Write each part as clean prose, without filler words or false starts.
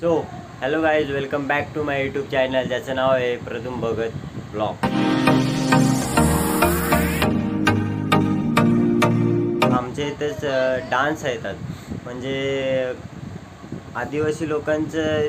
So hello guys, welcome back to my YouTube channel ज्याचं नाव आहे प्रथम भगत ब्लॉग. आमच्या इथेच डान्स येतात, म्हणजे आदिवासी लोकांचं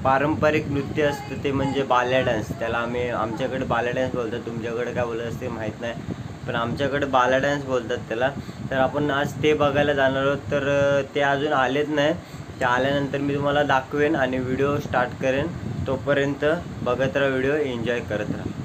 पारंपरिक नृत्य असतं ते म्हणजे बाल्या डान्स. त्याला आमच्याकडे बाल्या डान्स बोलतात, तुमच्याकडे काय बोलत असते माहीत नाही, पण आमच्याकडे बाल्या डान्स बोलतात त्याला. तर आपण आज ते बघायला जाणार आहोत. तर ते अजून आलेच नाही, ते आल्यानंतर मी तुम्हाला दाखवेन आणि व्हिडिओ स्टार्ट करेन. तोपर्यंत बघत राहा व्हिडिओ, एन्जॉय करत राहा.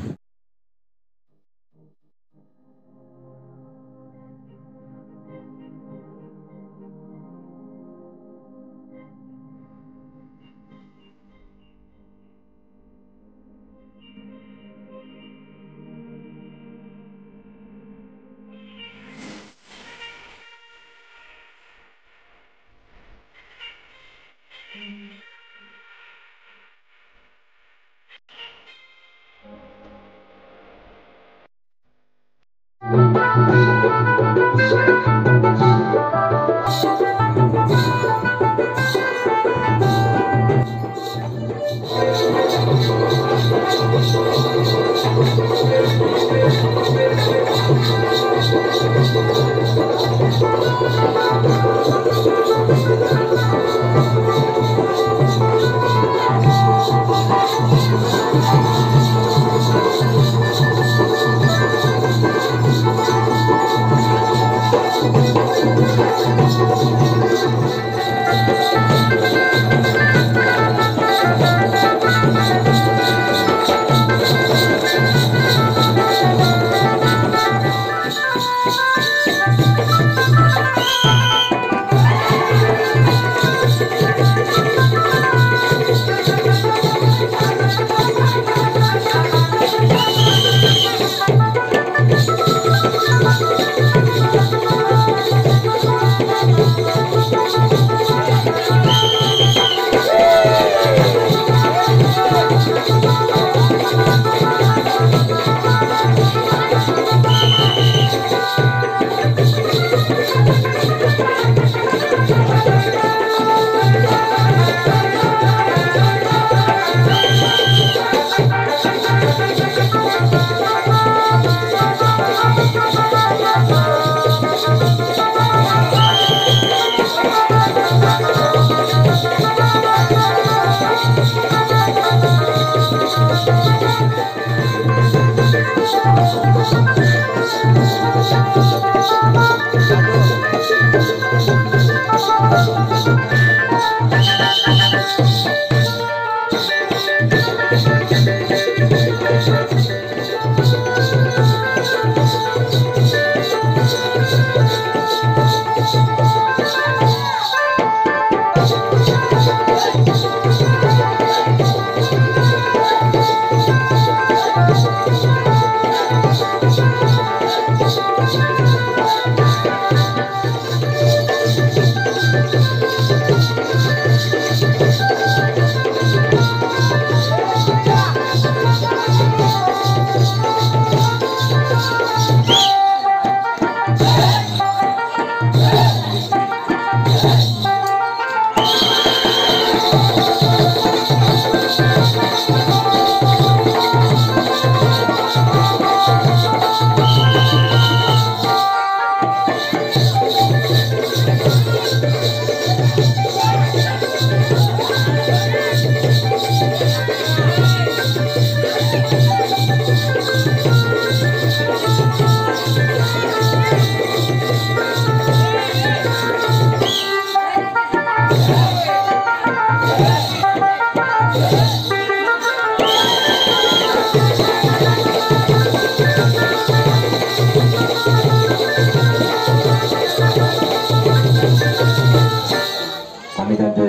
आम्ही त्यांचे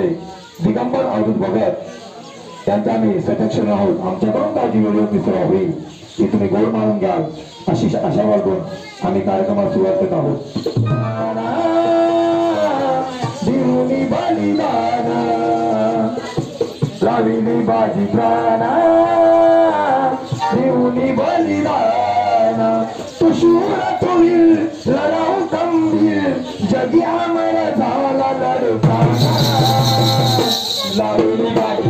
दिगंबर अवधूत भगत त्यांचा आम्ही सत्यक्षण आहोत. आमच्याकडून काळजी व्हिडिओ मिसळ होईल की तुम्ही गोड मानून घ्याल अशी आशा बाळगून आम्ही कार्यक्रमाला सुरुवात करत आहोत. देऊनी बलिदान लाविली बाजी प्राणा, देऊनी बलिदान तू शूर तुहील लढाऊ गंभीर जगी आमर झाला लढताना. लावली बाई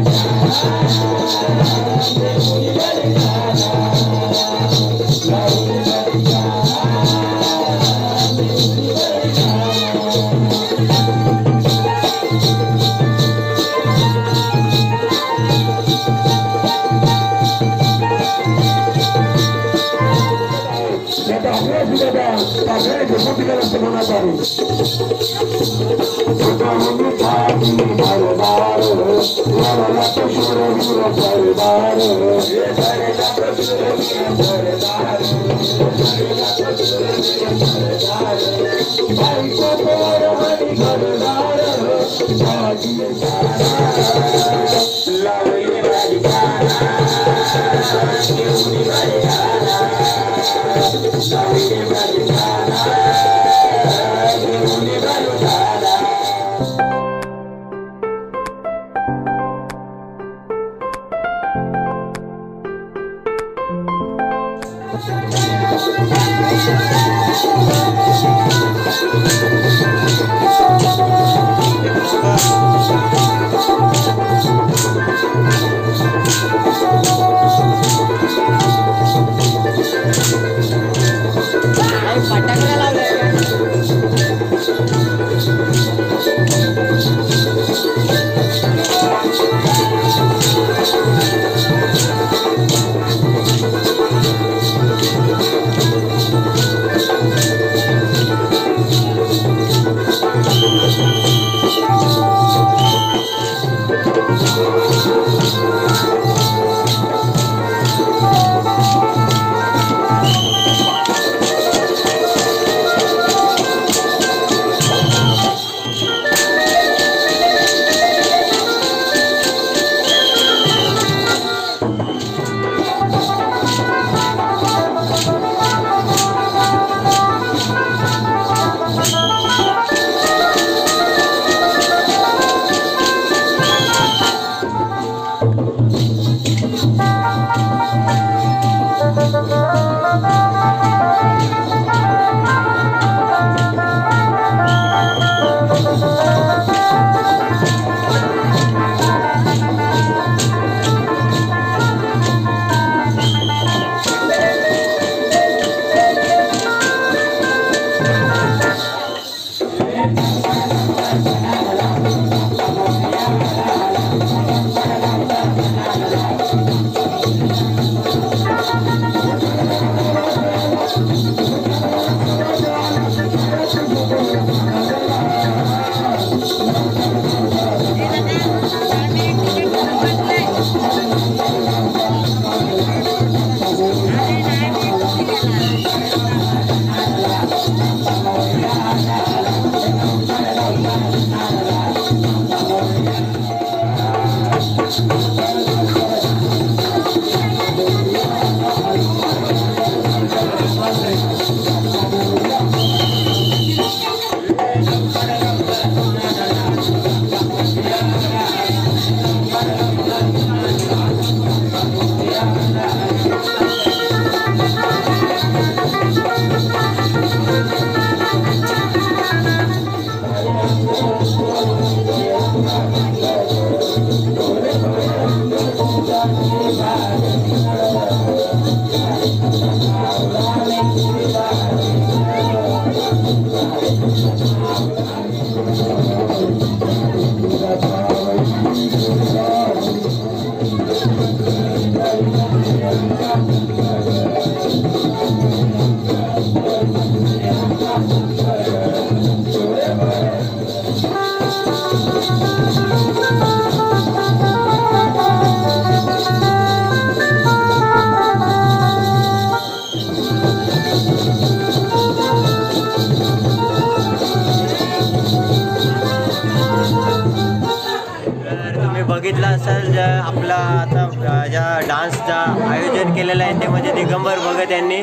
बघितलं असेल आपला आता ज्या डान्सचा आयोजन केलेलं आहे ते म्हणजे दिगंबर भगत यांनी.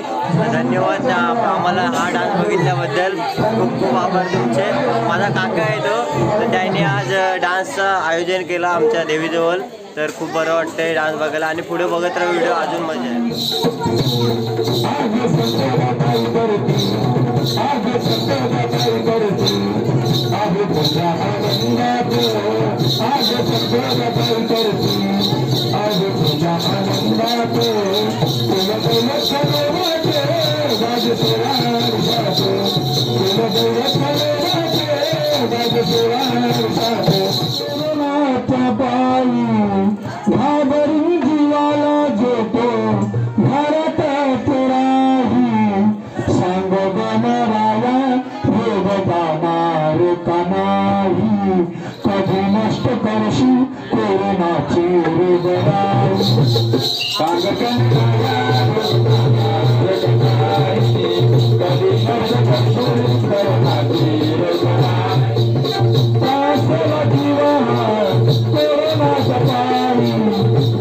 धन्यवाद आम्हाला हा डान्स बघितल्याबद्दल. खूप खूप आभार तुमचे. माझा काका आहे तो, तर त्याने आज डान्सचं आयोजन केलं आमच्या देवीजवळ. तर खूप बरं वाटतंय डान्स बघायला आणि पुढे बघत राहा व्हिडिओ, अजून मजा आहे. घाबरून जीवाला जेतो भारत तुराही सांग गणराया रोग जाणार का नाही कधी नष्ट करशी कोरोनाची रोगराई सांग गणराया कधी नष्ट करशी कोरोनाची रोगराई कोरोनाचा पाणी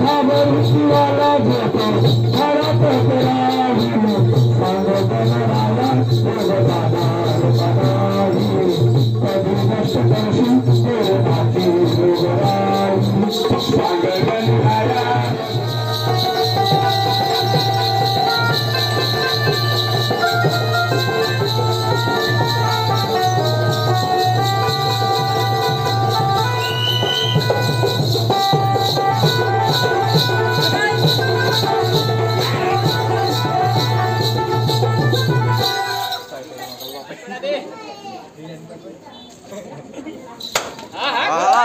घाबरून जीवाला घेतो घरात राही सांग गणराया रोग जाणार का नाही कधी नष्ट करशी कोरोनाची रोगराई सांग गणराया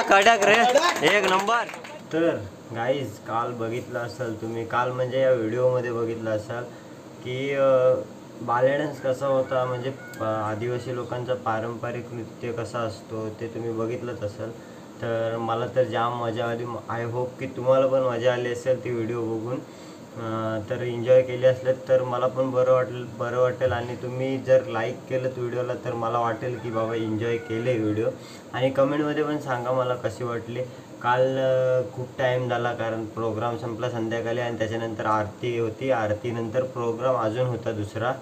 कडक रे, एक नंबर. तर गाईज काल बघितलं असाल तुम्ही, काल म्हणजे या व्हिडिओमध्ये बघितलं असाल की बाले डान्स कसा होता, म्हणजे आदिवासी लोकांचा पारंपरिक नृत्य कसा असतो ते तुम्ही बघितलंच असाल. तर मला तर जाम मजा आली. आय होप की तुम्हाला पण मजा आली असेल ती व्हिडिओ बघून. तर एन्जॉय केली असले तर मला पण बरं वाटेल आणि तुम्ही जर लाईक केलं व्हिडिओला तर मला वाटेल की बाबा एन्जॉय केले व्हिडिओ. आणि कमेंटमध्ये पण सांगा मला कशी वाटली. काल खूप टाईम झाला कारण प्रोग्राम संपला संध्याकाळी आणि त्याच्यानंतर आरती होती. आरतीनंतर प्रोग्राम अजून होता दुसरा,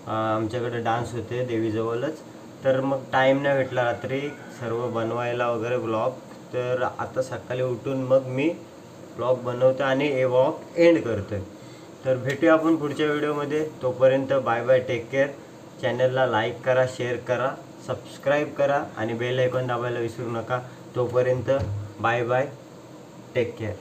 आमच्याकडे डान्स होते देवीजवळच. तर मग टाईम नाही भेटला रात्री सर्व बनवायला वगैरे ब्लॉग. तर आता सकाळी उठून मग मी ब्लॉग बनवतो आणि हे ब्लॉग एंड करतो आहे. तर भेटूया आपण पुढच्या व्हिडिओमध्ये. तोपर्यंत बाय बाय, टेक केअर. चॅनलला लाईक करा, शेअर करा, सबस्क्राईब करा आणि बेल आयकॉन दाबायला विसरू नका. तोपर्यंत बाय बाय, टेक केअर.